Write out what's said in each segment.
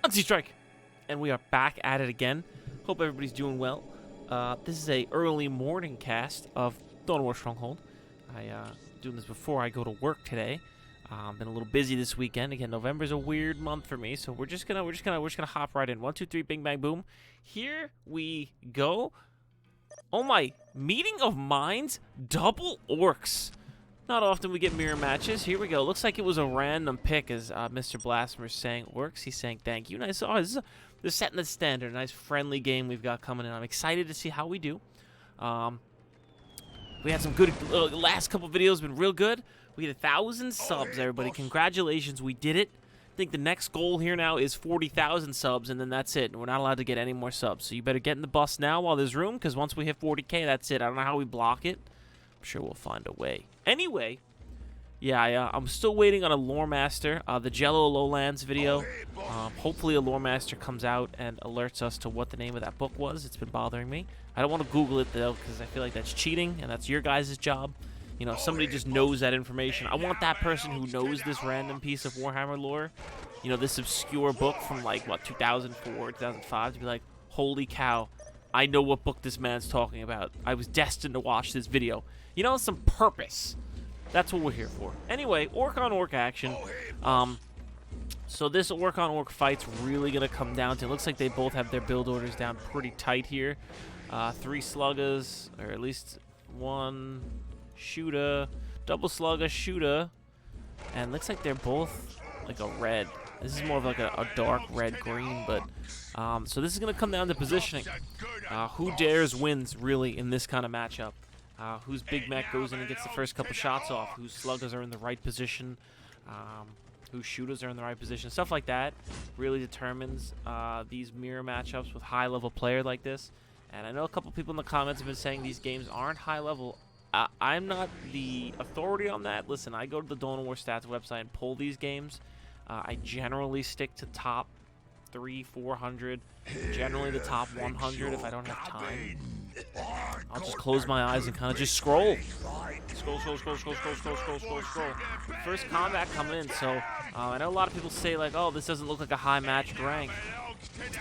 Bouncy strike! And we are back at it again. Hope everybody's doing well. This is a early morning cast of Dawn of War Stronghold. Doing this before I go to work today. Been a little busy this weekend. Again, November's a weird month for me, so we're just gonna hop right in. 1, 2, 3, bing bang boom. Here we go. Oh my! Meeting of minds, double orcs. Not often we get mirror matches. Here we go. Looks like it was a random pick, as Mr. Blasphemer's saying orcs. He's saying thank you. And I saw they're setting the standard. A nice friendly game we've got coming in. I'm excited to see how we do. We had some good last couple videos. Been real good. We hit 1,000 subs, everybody. Congratulations, we did it. I think the next goal here now is 40,000 subs, and then that's it. We're not allowed to get any more subs. So you better get in the bus now while there's room, because once we hit 40K, that's it. I don't know how we block it. I'm sure we'll find a way. Anyway, yeah, I'm still waiting on a Lore Master. The Jello Lowlands video. Hopefully a Lore Master comes out and alerts us to what the name of that book was. It's been bothering me. I don't want to Google it, though, because I feel like that's cheating, and that's your guys' job. You know, if somebody just knows that information. I want that person who knows this random piece of Warhammer lore, you know, this obscure book from, like, what, 2004, 2005, to be like, holy cow, I know what book this man's talking about. I was destined to watch this video. You know, some purpose. That's what we're here for. Anyway, orc-on-orc action. So this orc-on-orc fight's really going to come down to, it looks like they both have their build orders down pretty tight here. 3 sluggers, or at least 1... shooter, double slugger, shooter, and looks like they're both like a red. This is more of like a dark red-green, but so this is going to come down to positioning. Who dares wins, really, in this kind of matchup. Whose big mech goes in and gets the first couple shots off, whose sluggers are in the right position, whose shooters are in the right position, stuff like that really determines these mirror matchups with high-level player like this. And I know a couple people in the comments have been saying these games aren't high-level. I'm not the authority on that. Listen, I go to the Dawn of War Stats website and pull these games. I generally stick to top 300-400, generally the top 100 if I don't have time. I'll just close my eyes and kind of just scroll. Scroll. First combat coming in, so I know a lot of people say, like, oh, this doesn't look like a high matched rank.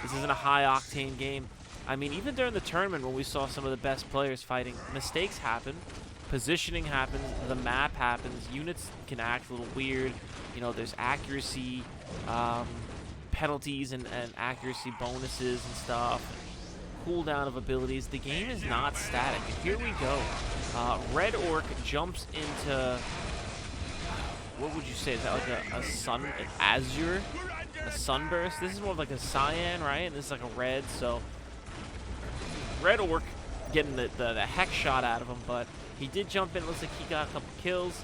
This isn't a high octane game. I mean, even during the tournament when we saw some of the best players fighting, mistakes happen, positioning happens, the map happens, units can act a little weird, you know, there's accuracy penalties and accuracy bonuses and stuff, cooldown of abilities. The game is not static. And here we go. Red Orc jumps into, what would you say, is that like an azure? A sunburst? This is more of like a cyan, right? And this is like a red, so Red Orc getting the heck shot out of him, but he did jump in. Looks like he got a couple kills.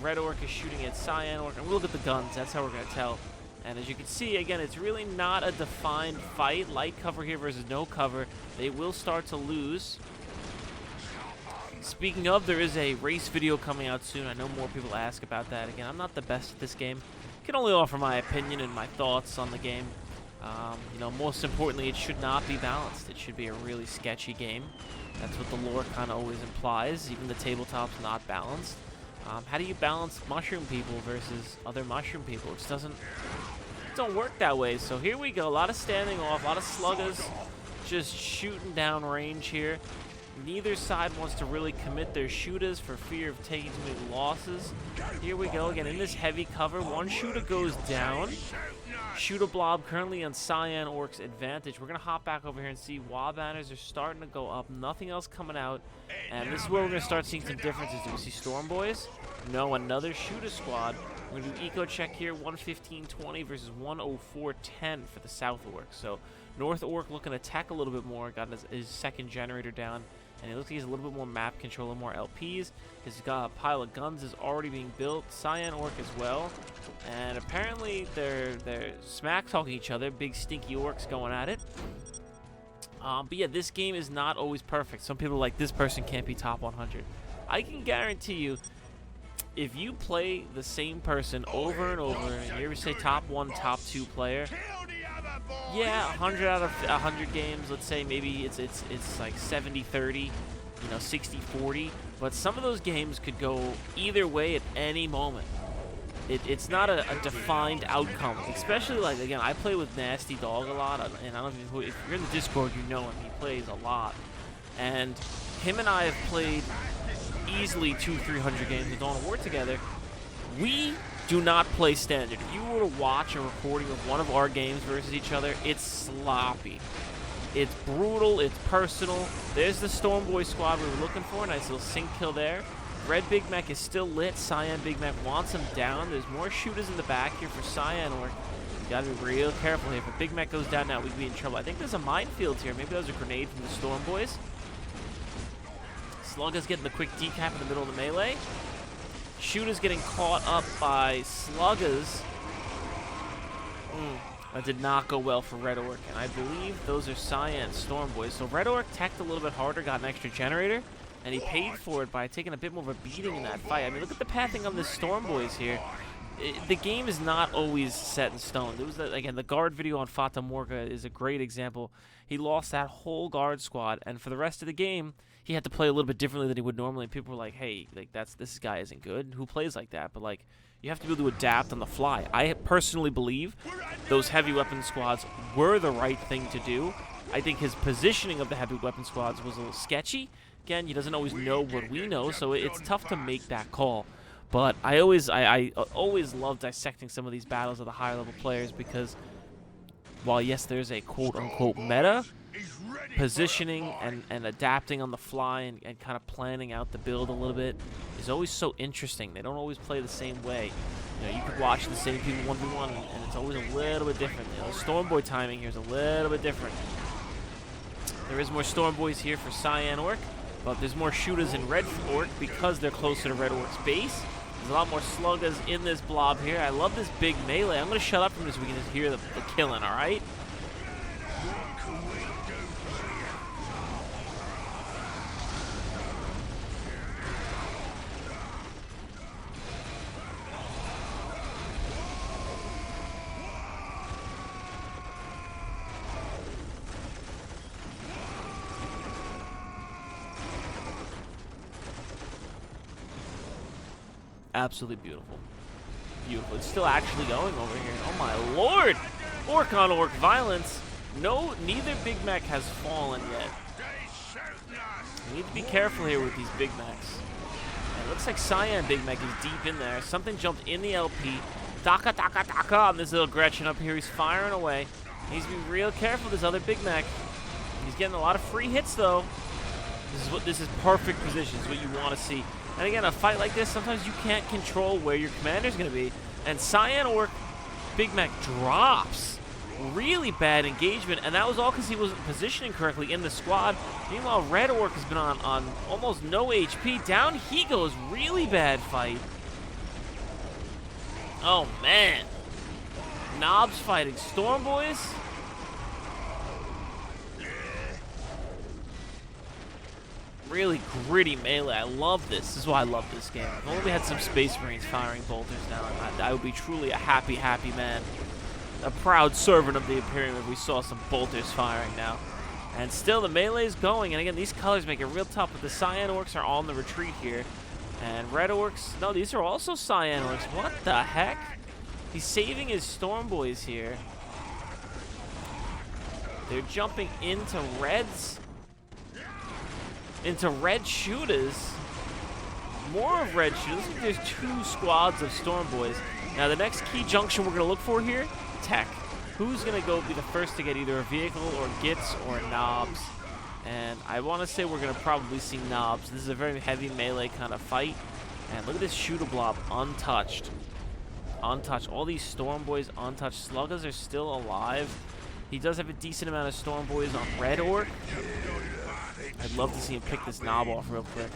Red Orc is shooting at Cyan Orc, and we'll look at the guns. That's how we're going to tell. And as you can see, again, it's really not a defined fight. Light cover here versus no cover. They will start to lose. Speaking of, there is a race video coming out soon. I know more people ask about that. Again, I'm not the best at this game. I can only offer my opinion and my thoughts on the game. You know, most importantly, it should not be balanced. It should be a really sketchy game. That's what the lore kind of always implies. Even the tabletop's not balanced. How do you balance mushroom people versus other mushroom people? It just don't work that way. So here we go. A lot of standing off, a lot of sluggers just shooting down range here. Neither side wants to really commit their shooters for fear of taking too many losses. Here we go again in this heavy cover. One shooter goes down. Shooter blob currently on Cyan Orc's advantage. We're going to hop back over here and see wall banners are starting to go up. Nothing else coming out. And this is where we're going to start seeing some differences. Do we see Storm Boys? No, another shooter squad. We're going to do eco check here. 115.20 versus 104.10 for the South Orc. So North Orc looking to attack a little bit more. Got his second generator down. And it looks like he's a little bit more map control and more LPs. His pile of guns is already being built. Cyan Orc as well. And apparently they're smack talking each other. Big stinky orcs going at it. But yeah, this game is not always perfect. Some people are like, this person can't be top 100. I can guarantee you, if you play the same person over and over, and you ever say top 1, top 2 player, yeah, 100 out of 100 games, let's say maybe it's like 70-30, you know, 60-40, but some of those games could go either way at any moment. it's not a defined outcome. Especially, like, again, I play with Nasty Dog a lot, and I don't know if you're in the Discord, you know him. He plays a lot. And him and I have played easily 200-300 games of Dawn of War together. We do not play standard. If you were to watch a recording of one of our games versus each other, it's sloppy. It's brutal. It's personal. There's the Stormboy squad we were looking for. Nice little sync kill there. Red Big Mac is still lit. Cyan Big Mac wants him down. There's more shooters in the back here for Cyan. Or you gotta be real careful here. If a Big Mac goes down now, we'd be in trouble. I think there's a minefield here. Maybe that was a grenade from the Stormboys. Slugga's getting the quick decap in the middle of the melee. Shooter's getting caught up by Sluggas. That did not go well for Red Orc, and I believe those are Cyan Stormboys. So Red Orc teched a little bit harder, got an extra generator, and he paid for it by taking a bit more of a beating in that fight. I mean, look at the pathing on the Stormboys here. The game is not always set in stone. There was again, the guard video on Fata Morga is a great example. He lost that whole guard squad, and for the rest of the game, he had to play a little bit differently than he would normally. And people were like, "Hey, like this guy isn't good. Who plays like that?" But like, you have to be able to adapt on the fly. I personally believe those heavy weapon squads were the right thing to do. I think his positioning of the heavy weapon squads was a little sketchy. Again, he doesn't always know what we know, so it's tough to make that call. But I always love dissecting some of these battles of the higher level players, because while yes, there's a quote-unquote meta, positioning and adapting on the fly and kind of planning out the build a little bit is always so interesting. They don't always play the same way. You know, you could watch the same people 1v1 and it's always a little bit different. You know, the Stormboy timing here is a little bit different. There is more Stormboys here for Cyan Orc, but there's more shooters in Red Orc because they're closer to Red Orc's base. There's a lot more Sluggas in this blob here. I love this big melee. I'm going to shut up from this so we can just hear the killing, all right? Absolutely beautiful. Beautiful. It's still actually going over here. Oh my lord! Orc on orc violence. No, neither Big Mac has fallen yet. We need to be careful here with these Big Macs. And it looks like Cyan Big Mac is deep in there. Something jumped in the LP. Daka daka daka on this little Gretchen up here. He's firing away. He needs to be real careful with this other Big Mac. He's getting a lot of free hits though. This is perfect position. This is what you want to see. And again, a fight like this, sometimes you can't control where your commander's going to be. And Cyan Orc Big Mac drops. Really bad engagement, and that was all because he wasn't positioning correctly in the squad. Meanwhile, Red Orc has been on almost no HP. Down he goes. Really bad fight. Oh, man. Knobs fighting Stormboys. Really gritty melee. I love this. This is why I love this game. If only we had some Space Marines firing bolters now, I would be truly a happy, happy man. A proud servant of the Imperium if we saw some bolters firing now. And still, the melee is going. And again, these colors make it real tough. But the Cyan Orcs are on the retreat here. And Red Orcs, no, these are also Cyan Orcs. What the heck? He's saving his Stormboys here. They're jumping into Reds. Into Red shooters. More of Red shooters. Looks like there's 2 squads of Stormboys. Now the next key junction we're going to look for here, tech. Who's going to go be the first to get either a vehicle or gits or knobs? And I want to say we're going to probably see knobs. This is a very heavy melee kind of fight. And look at this shooter blob, untouched. Untouched. All these Stormboys untouched. Sluggas are still alive. He does have a decent amount of Stormboys on Red Orc. I'd love to see him pick this knob off real quick.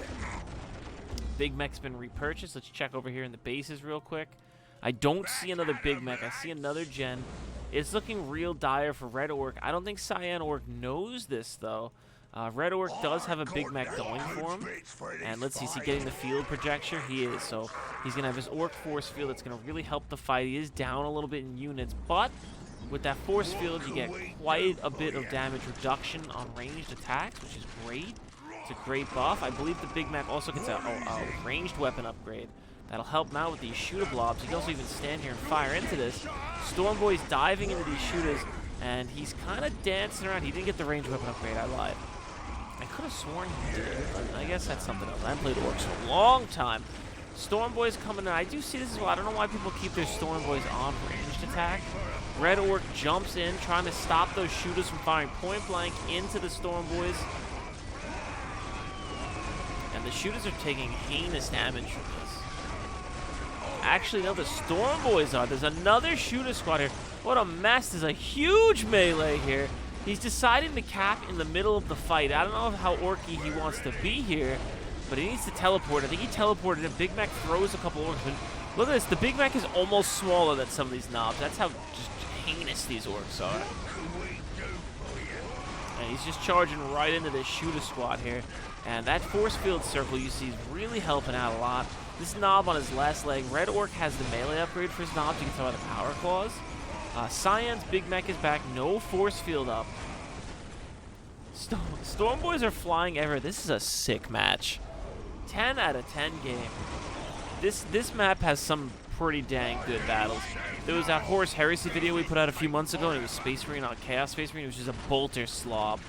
Big Mac's been repurchased. Let's check over here in the bases real quick. I don't see another Big Mac. I see another gen. It's looking real dire for Red Orc. I don't think Cyan Orc knows this, though. Red Orc does have a Big Mac going for him. And let's see, is he getting the field projector? He is. So he's going to have his Orc force field that's going to really help the fight. He is down a little bit in units, but with that force field, you get quite a bit of damage reduction on ranged attacks, which is great. It's a great buff. I believe the Big Mac also gets a ranged weapon upgrade. That'll help him out with these shooter blobs. He can also even stand here and fire into this. Stormboy's diving into these shooters, and he's kind of dancing around. He didn't get the ranged weapon upgrade. I lied. I could have sworn he did, but I guess that's something else. I haven't played Orcs for a long time. Stormboy's coming in. I do see this as well. I don't know why people keep their Stormboys on ranged attack. Red Orc jumps in, trying to stop those shooters from firing point blank into the Stormboys. And the shooters are taking heinous damage from this. Actually, no, the Stormboys are. There's another shooter squad here. What a mess. There's a huge melee here. He's deciding to cap in the middle of the fight. I don't know how Orky he wants to be here, but he needs to teleport. I think he teleported, and Big Mac throws a couple orcs. But look at this. The Big Mac is almost smaller than some of these knobs. That's how just heinous these orcs are. And he's just charging right into this shooter squad here. And that force field circle you see is really helping out a lot. This knob on his last leg. Red Orc has the melee upgrade for his knobs. You can tell by the power claws. Cyan's Big Mac is back. No force field up. Stormboys are flying ever. This is a sick match. 10 out of 10 game. This map has some pretty dang good battles. There was that Horus Heresy video we put out a few months ago, and it was Space Marine on Chaos Space Marine. It was just a bolter slob.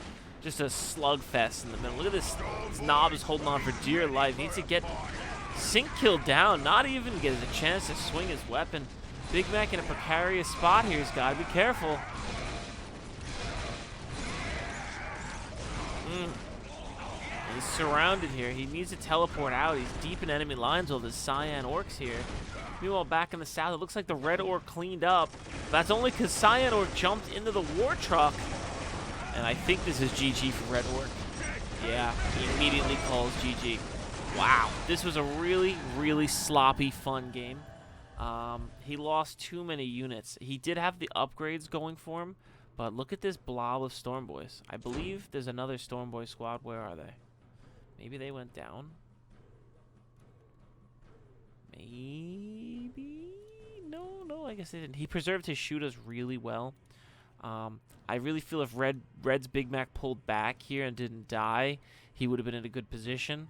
Just a slugfest in the middle. Look at this. This knob is holding on for dear life. He needs to get Sync killed down. Not even get a chance to swing his weapon. Big Mac in a precarious spot here. He's got to be careful. He's surrounded here. He needs to teleport out. He's deep in enemy lines with his Cyan Orcs here. Meanwhile, back in the south, it looks like the Red Orc cleaned up. That's only because Cyan Orc jumped into the war truck. And I think this is GG for Red Orc. Yeah, he immediately calls GG. Wow, this was a really, really sloppy, fun game. He lost too many units. He did have the upgrades going for him, but look at this blob of Stormboys. I believe there's another Stormboy squad. Where are they? Maybe they went down. Maybe? No, I guess they didn't. He preserved his shooters really well. I really feel if Red's Big Mac pulled back here and didn't die, he would have been in a good position.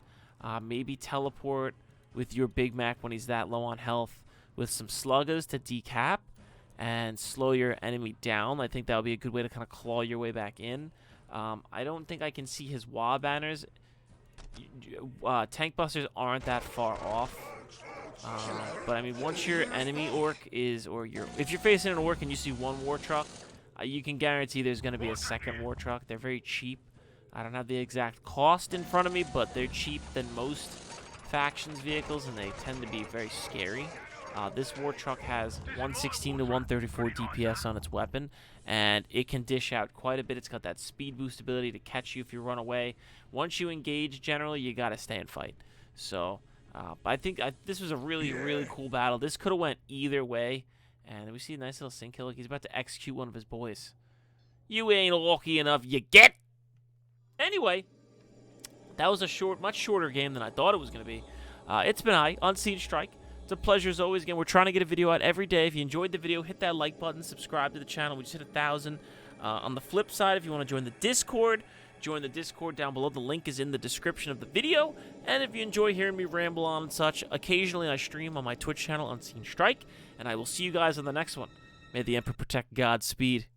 Maybe teleport with your Big Mac when he's that low on health with some sluggers to decap and slow your enemy down. I think that would be a good way to kind of claw your way back in. I don't think I can see his wah banners. Tank busters aren't that far off. But I mean, once your enemy orc is, if you're facing an orc and you see one war truck, you can guarantee there's going to be a second war truck. They're very cheap. I don't have the exact cost in front of me, but they're cheap than most factions vehicles, and they tend to be very scary. This war truck has 116 to 134 DPS on its weapon, and it can dish out quite a bit. It's got that speed boost ability to catch you if you run away. Once you engage, generally, you got to stay and fight. So, I think this was a really, really cool battle. This could have went either way, and we see a nice little sync kill. Look, he's about to execute one of his boys. You ain't lucky enough, you get. Anyway, that was a much shorter game than I thought it was going to be. It's been I on Siege Strike. It's a pleasure as always. Again, we're trying to get a video out every day. If you enjoyed the video, hit that like button, subscribe to the channel. We just hit 1,000. On the flip side, if you want to join the Discord down below. The link is in the description of the video. And if you enjoy hearing me ramble on and such, occasionally I stream on my Twitch channel on Siege Strike. And I will see you guys on the next one. May the Emperor protect Godspeed.